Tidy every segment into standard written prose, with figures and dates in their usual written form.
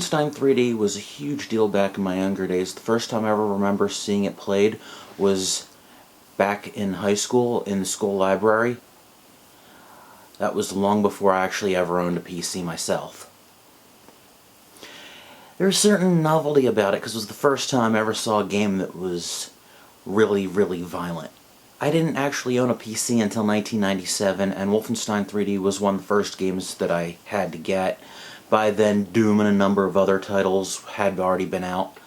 Wolfenstein 3D was a huge deal back in my younger days. The first time I ever remember seeing it played was back in high school in the school library. That was long before I actually ever owned a PC myself. There's a certain novelty about it because it was the first time I ever saw a game that was really, really violent. I didn't actually own a PC until 1997, and Wolfenstein 3D was one of the first games that I had to get. By then, Doom and a number of other titles had already been out,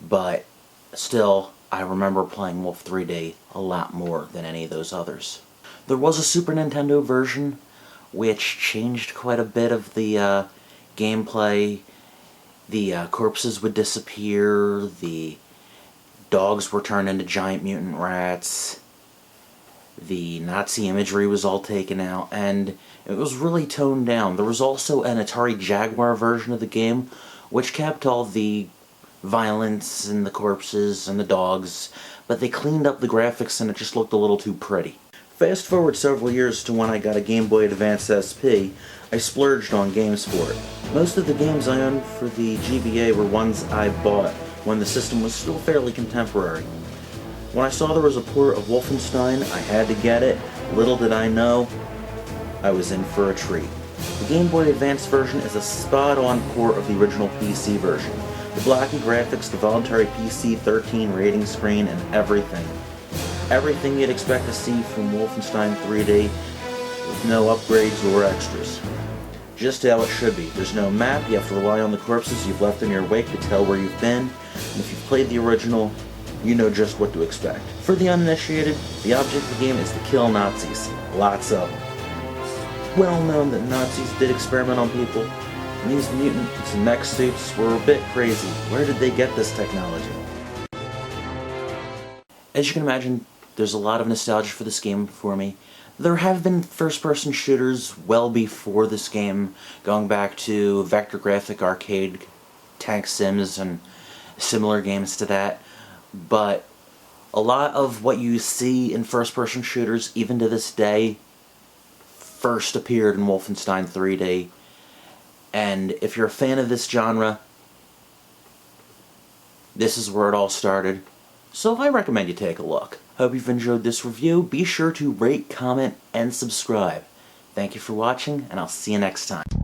but still, I remember playing Wolf 3D a lot more than any of those others. There was a Super Nintendo version, which changed quite a bit of the gameplay. The corpses would disappear, the dogs were turned into giant mutant rats, the Nazi imagery was all taken out, and it was really toned down. There was also an Atari Jaguar version of the game, which kept all the violence and the corpses and the dogs, but they cleaned up the graphics and it just looked a little too pretty. Fast forward several years to when I got a Game Boy Advance SP, I splurged on games for it. Most of the games I owned for the GBA were ones I bought when the system was still fairly contemporary. When I saw there was a port of Wolfenstein, I had to get it. Little did I know, I was in for a treat. The Game Boy Advance version is a spot-on port of the original PC version. The blocky graphics, the voluntary PC-13 rating screen, and everything. Everything you'd expect to see from Wolfenstein 3D with no upgrades or extras. Just how it should be. There's no map, you have to rely on the corpses you've left in your wake to tell where you've been, and if you've played the original, you know just what to expect. For the uninitiated, the object of the game is to kill Nazis. Lots of them. It's well known that Nazis did experiment on people, and these mutants in mech suits were a bit crazy. Where did they get this technology? As you can imagine, there's a lot of nostalgia for this game for me. There have been first-person shooters well before this game, going back to vector graphic arcade tank sims and similar games to that, but a lot of what you see in first-person shooters, even to this day, first appeared in Wolfenstein 3D, and if you're a fan of this genre, this is where it all started. So I recommend you take a look. Hope you've enjoyed this review. Be sure to rate, comment, and subscribe. Thank you for watching, and I'll see you next time.